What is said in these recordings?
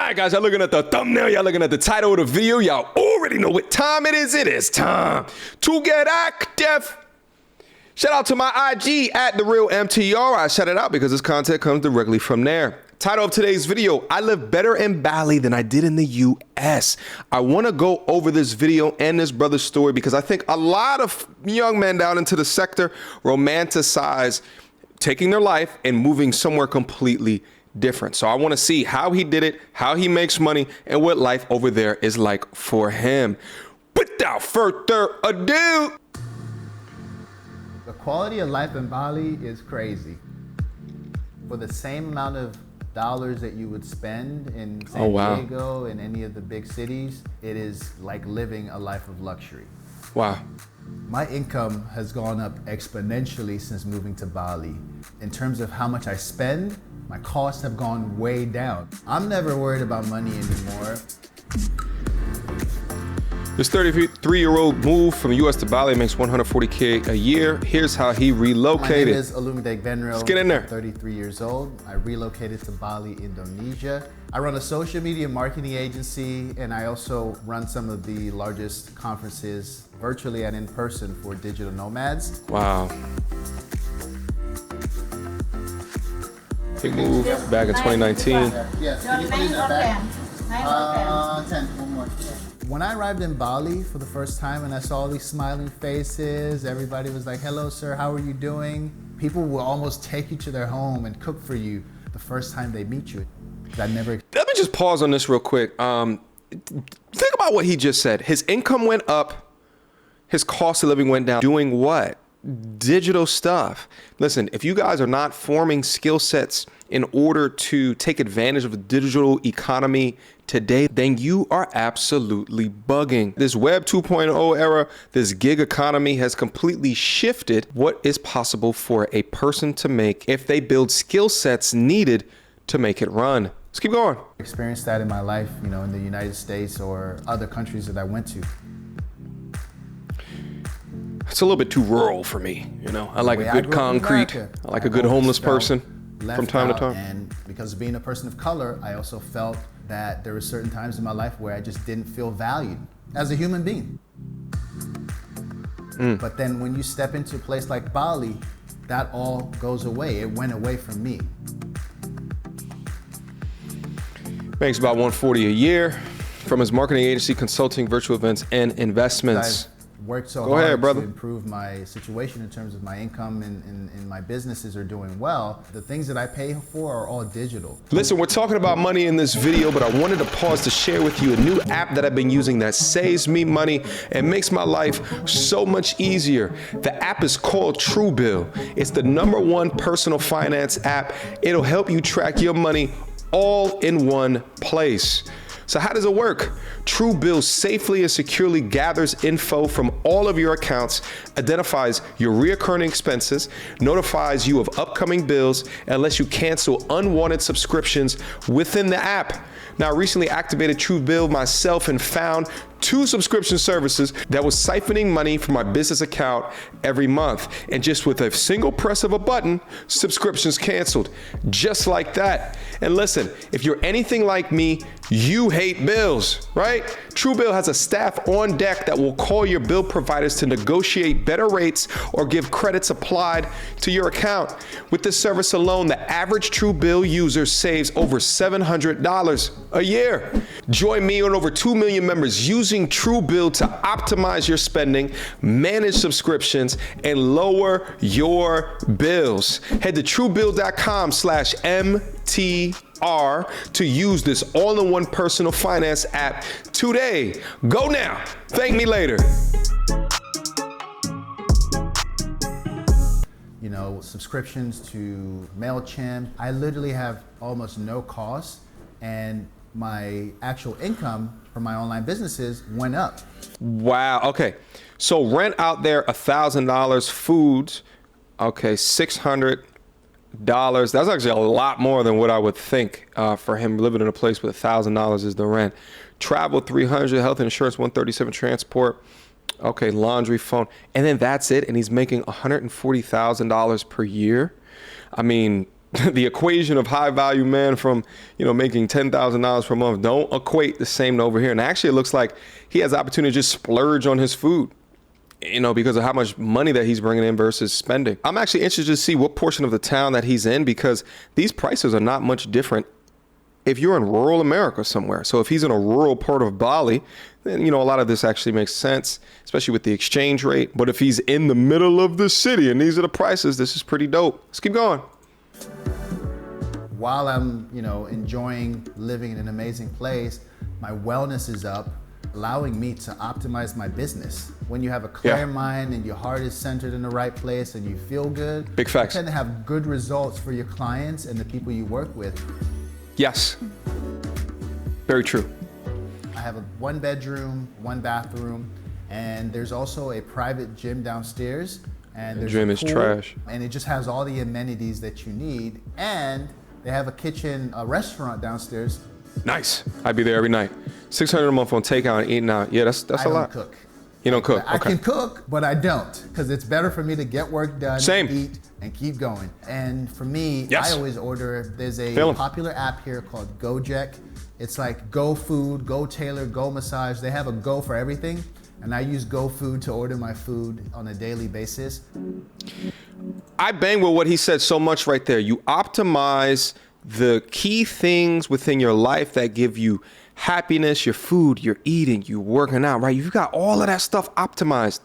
right, guys, y'all looking at the thumbnail, y'all looking at the title of the video, y'all already know what time it is. It is time to get active. Shout out to my IG at The Real MTR. I shout it out because this content comes directly from there. Title of today's video, I live better in Bali than I did in the US. I want to go over this video and this brother's story because I think a lot of young men down into the sector romanticize taking their life and moving somewhere completely different. So I want to see how he did it, how he makes money, and what life over there is like for him. Without further ado. The quality of life in Bali is crazy. For the same amount of dollars that you would spend in San Diego and any of the big cities, it is like living a life of luxury. Wow. My income has gone up exponentially since moving to Bali. In terms of how much I spend, my costs have gone way down. I'm never worried about money anymore. This 33-year-old moved from US to Bali, makes $140K a year. Here's how he relocated. My name is Olumide Benro. Let's get in there. I'm 33 years old. I relocated to Bali, Indonesia. I run a social media marketing agency, and I also run some of the largest conferences virtually and in person for digital nomads. Wow. Big move back in 2019. Yes, can you put in that back? 10, one more. When I arrived in Bali for the first time and I saw all these smiling faces, everybody was like, hello, sir, how are you doing? People will almost take you to their home and cook for you the first time they meet you. Let me just pause on this real quick. Think about what he just said. His income went up, his cost of living went down. Doing what? Digital stuff. Listen, if you guys are not forming skill sets in order to take advantage of the digital economy today, then you are absolutely bugging. This Web 2.0 era, this gig economy has completely shifted what is possible for a person to make if they build skill sets needed to make it run. Let's keep going. Experienced that in my life, you know, in the United States or other countries that I went to. It's a little bit too rural for me, you know. I like a good concrete. I like a good homeless person from time to time. And because of being a person of color, I also felt that there were certain times in my life where I just didn't feel valued as a human being. But then when you step into a place like Bali, that all goes away. It went away from me. Makes about $140 a year from his marketing agency, consulting, virtual events, and investments. Worked so hard to improve my situation in terms of my income and my businesses are doing well. The things that I pay for are all digital. Listen, we're talking about money in this video, but I wanted to pause to share with you a new app that I've been using that saves me money and makes my life so much easier. The app is called Truebill. It's the #1 personal finance app. It'll help you track your money all in one place. So how does it work? Truebill safely and securely gathers info from all of your accounts, identifies your recurring expenses, notifies you of upcoming bills, and lets you cancel unwanted subscriptions within the app. Now, I recently activated Truebill myself and found 2 subscription services that was siphoning money from my business account every month. And just with a single press of a button, subscriptions canceled. Just like that. And listen, if you're anything like me, you hate bills, right? Truebill has a staff on deck that will call your bill providers to negotiate better rates or give credits applied to your account. With this service alone, the average Truebill user saves over $700 a year. Join me and over 2 million members using Truebill to optimize your spending, manage subscriptions, and lower your bills. Head to truebill.com/MTR to use this all-in-one personal finance app today. Go now. Thank me later. You know, subscriptions to MailChimp. I literally have almost no cost, and my actual income from my online businesses went up. Wow. Okay. So rent out there, $1,000. Food, okay, $600. That's actually a lot more than what I would think for him living in a place with $1,000 is the rent. Travel, $300. Health insurance, $137. Transport, okay, laundry, phone, and then that's it. And he's making $140,000 per year. I mean, the equation of high value man from, making $10,000 per month don't equate the same to over here. And actually it looks like he has the opportunity to just splurge on his food, because of how much money that he's bringing in versus spending. I'm actually interested to see what portion of the town that he's in, because these prices are not much different if you're in rural America somewhere. So if he's in a rural part of Bali, then, a lot of this actually makes sense, especially with the exchange rate. But if he's in the middle of the city and these are the prices, this is pretty dope. Let's keep going. While I'm, enjoying living in an amazing place, my wellness is up, allowing me to optimize my business. When you have a clear mind and your heart is centered in the right place and you feel good, big facts. You tend to have good results for your clients and the people you work with. Yes, very true. I have a 1-bedroom, 1-bathroom, and there's also a private gym downstairs. And the gym is trash. And it just has all the amenities that you need. And they have a kitchen, a restaurant downstairs. Nice. I'd be there every night. $600 a month on takeout and eating out. Yeah, that's a lot. I don't cook. You don't cook? I can cook, but I don't, because it's better for me to get work done, eat, and keep going. And for me, I always order, there's a popular app here called Gojek. It's like Go Food, Go Tailor, Go Massage. They have a Go for everything. And I use Go Food to order my food on a daily basis. I bang with what he said so much right there. You optimize the key things within your life that give you happiness, your food, your eating, you working out, right? You've got all of that stuff optimized.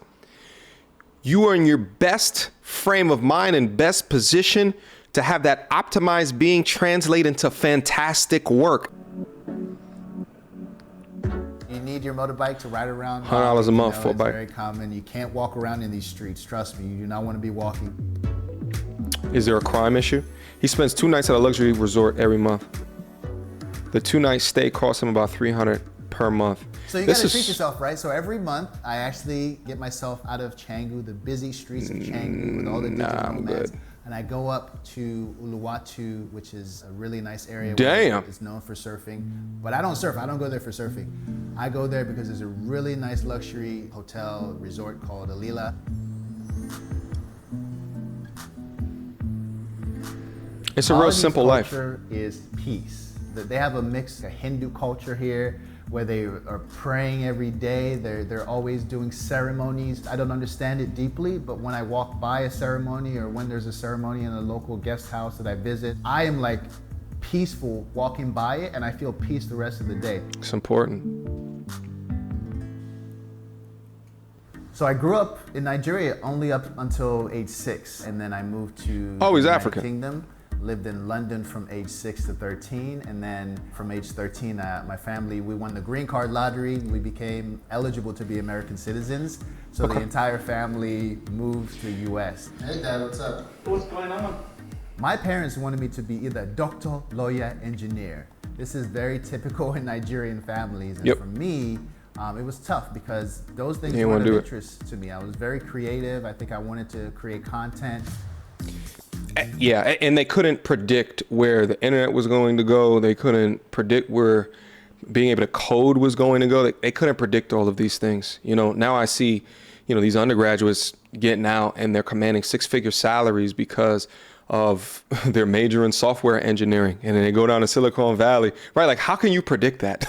You are in your best frame of mind and best position to have that optimized being translate into fantastic work. You need your motorbike to ride around. $100 a month for a bike. It's very common. You can't walk around in these streets. Trust me, you do not want to be walking. Is there a crime issue? He spends 2 nights at a luxury resort every month. The 2-night stay costs him about $300 per month. So you gotta treat yourself, right? So every month, I actually get myself out of Canggu, the busy streets of Canggu with all the digital nomads. And I go up to Uluwatu, which is a really nice area. Damn. It's known for surfing. But I don't surf. I don't go there for surfing. I go there because there's a really nice luxury hotel resort called Alila. It's a real simple life. Culture is peace. They have a mix, a Hindu culture here, where they are praying every day. They're always doing ceremonies. I don't understand it deeply, but when I walk by a ceremony or when there's a ceremony in a local guest house that I visit, I am like peaceful walking by it, and I feel peace the rest of the day. It's important. So I grew up in Nigeria only up until age 6, and then I moved to the United African Kingdom. Lived in London from age 6 to 13, and then from age 13, my family, we won the green card lottery. We became eligible to be American citizens. So the entire family moved to the US. Hey Dad, what's up? What's going on? My parents wanted me to be either doctor, lawyer, engineer. This is very typical in Nigerian families. And for me, it was tough because those things weren't of interest to me. I was very creative. I think I wanted to create content. Yeah, and they couldn't predict where the internet was going to go. They couldn't predict where being able to code was going to go. They couldn't predict all of these things. Now I see, these undergraduates getting out and they're commanding 6-figure salaries because of their major in software engineering, and then they go down to Silicon Valley, right? Like, how can you predict that?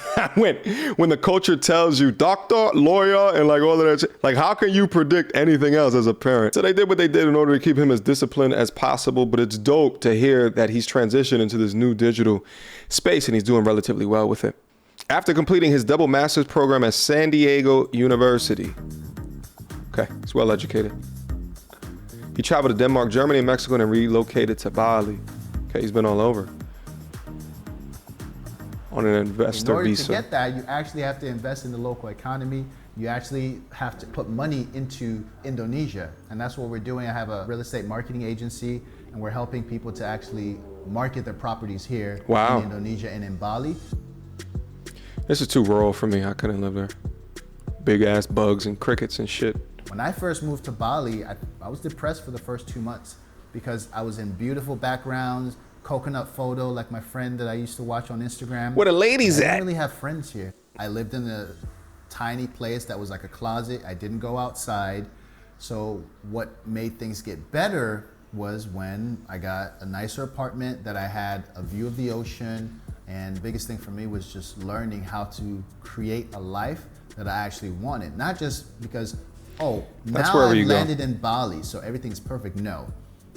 when the culture tells you doctor, lawyer, and like all of that shit, like how can you predict anything else as a parent? So they did what they did in order to keep him as disciplined as possible, but it's dope to hear that he's transitioned into this new digital space and he's doing relatively well with it. After completing his double master's program at San Diego University. Okay, he's well educated. He traveled to Denmark, Germany, and Mexico, and then relocated to Bali. Okay, he's been all over. On an investor In order visa. to get that, you actually have to invest in the local economy. You actually have to put money into Indonesia. And that's what we're doing. I have a real estate marketing agency, and we're helping people to actually market their properties here in Indonesia and in Bali. This is too rural for me. I couldn't live there. Big ass bugs and crickets and shit. When I first moved to Bali, I was depressed for the first 2 months because I was in beautiful backgrounds, coconut photo like my friend that I used to watch on Instagram. Where the ladies at? I at? didn't really have friends here. I lived in a tiny place that was like a closet. I didn't go outside. So what made things get better was when I got a nicer apartment that I had a view of the ocean. And the biggest thing for me was just learning how to create a life that I actually wanted. Not just because, oh, That's now wherever I've you go. landed in Bali, so everything's perfect. No,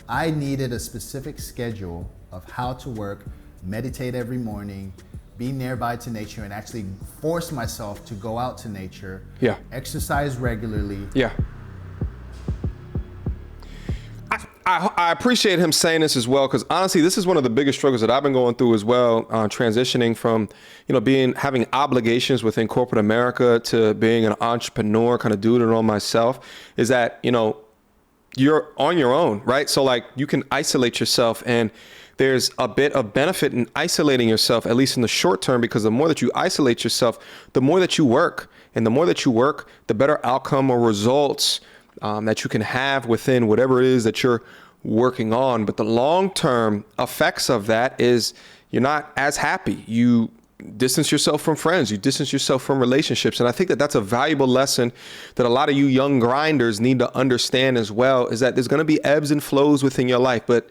I needed a specific schedule of how to work, meditate every morning, be nearby to nature, and actually force myself to go out to nature, Yeah. exercise regularly. Yeah. I appreciate him saying this as well, because honestly, this is one of the biggest struggles that I've been going through as well, transitioning from, having obligations within corporate America to being an entrepreneur, kind of doing it on myself, is that, you're on your own, right? So like you can isolate yourself, and there's a bit of benefit in isolating yourself, at least in the short term, because the more that you isolate yourself, the more that you work, and the more that you work, the better outcome or results that you can have within whatever it is that you're working on. But the long-term effects of that is you're not as happy. You distance yourself from friends, you distance yourself from relationships. And I think that that's a valuable lesson that a lot of you young grinders need to understand as well, is that there's going to be ebbs and flows within your life. But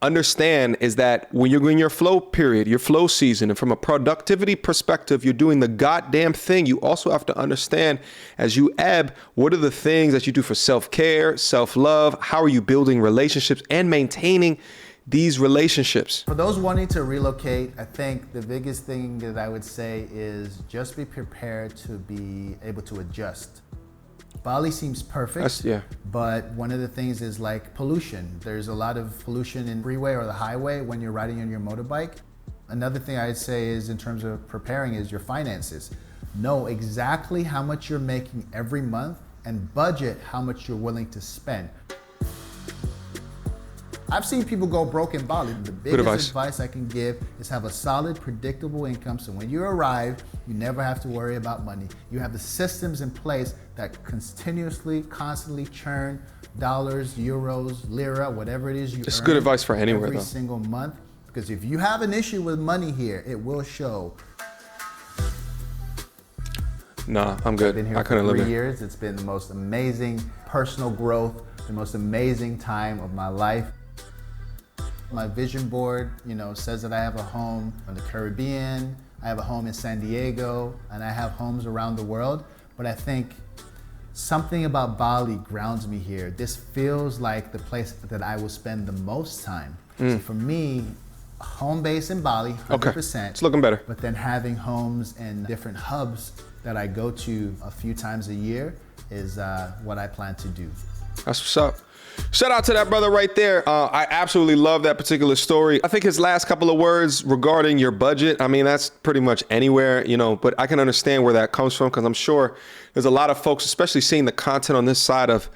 understand is that when you're in your flow period, your flow season, and from a productivity perspective, you're doing the goddamn thing. You also have to understand, as you ebb, what are the things that you do for self-care, self-love? How are you building relationships and maintaining these relationships? For those wanting to relocate, I think the biggest thing that I would say is just be prepared to be able to adjust. Bali seems perfect, but one of the things is like pollution. There's a lot of pollution in the freeway or the highway when you're riding on your motorbike. Another thing I'd say is, in terms of preparing, is your finances. Know exactly how much you're making every month and budget how much you're willing to spend. I've seen people go broke in Bali. The biggest advice I can give is have a solid, predictable income, so when you arrive, you never have to worry about money. You have the systems in place that constantly churn dollars, euros, lira, whatever it is you earn. It's good advice for anywhere, every though. single month. Because if you have an issue with money here, it will show. Nah, I'm good. I've been here I couldn't for live 3 here. years. It's been the most amazing personal growth, the most amazing time of my life. My vision board, says that I have a home in the Caribbean, I have a home in San Diego, and I have homes around the world. But I think something about Bali grounds me here. This feels like the place that I will spend the most time. So for me, home base in Bali, 100%. It's looking better. But then having homes in different hubs that I go to a few times a year is what I plan to do. That's what's up. Shout out to that brother right there. I absolutely love that particular story. I think his last couple of words regarding your budget, I mean, that's pretty much anywhere, but I can understand where that comes from, because I'm sure there's a lot of folks, especially seeing the content on this side of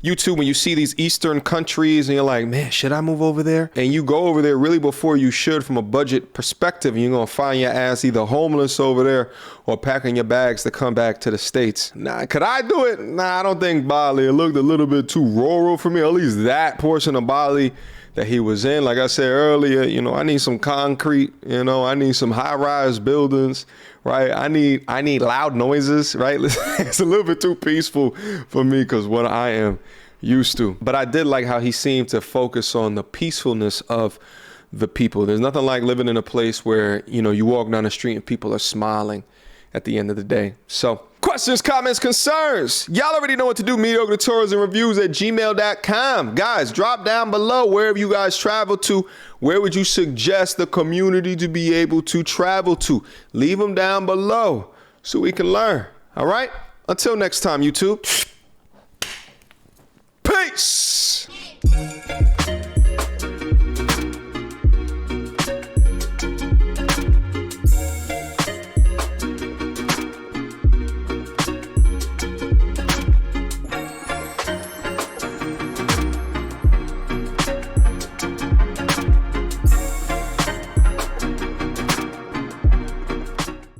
YouTube, when you see these Eastern countries and you're like, man, should I move over there? And you go over there really before you should from a budget perspective, and you're gonna find your ass either homeless over there or packing your bags to come back to the States. Nah, could I do it? Nah, I don't think Bali. It looked a little bit too rural for me, at least that portion of Bali that he was in. Like I said earlier, I need some concrete, I need some high-rise buildings, right? I need loud noises, right? It's a little bit too peaceful for me, because what I am used to. But I did like how he seemed to focus on the peacefulness of the people. There's nothing like living in a place where, you walk down the street and people are smiling at the end of the day. So questions, comments, concerns, y'all already know what to do. Mediocre tourism reviews at gmail.com. Guys, drop down below wherever you guys travel to. Where would you suggest the community to be able to travel to? Leave them down below so we can learn. All right? Until next time, YouTube. Peace.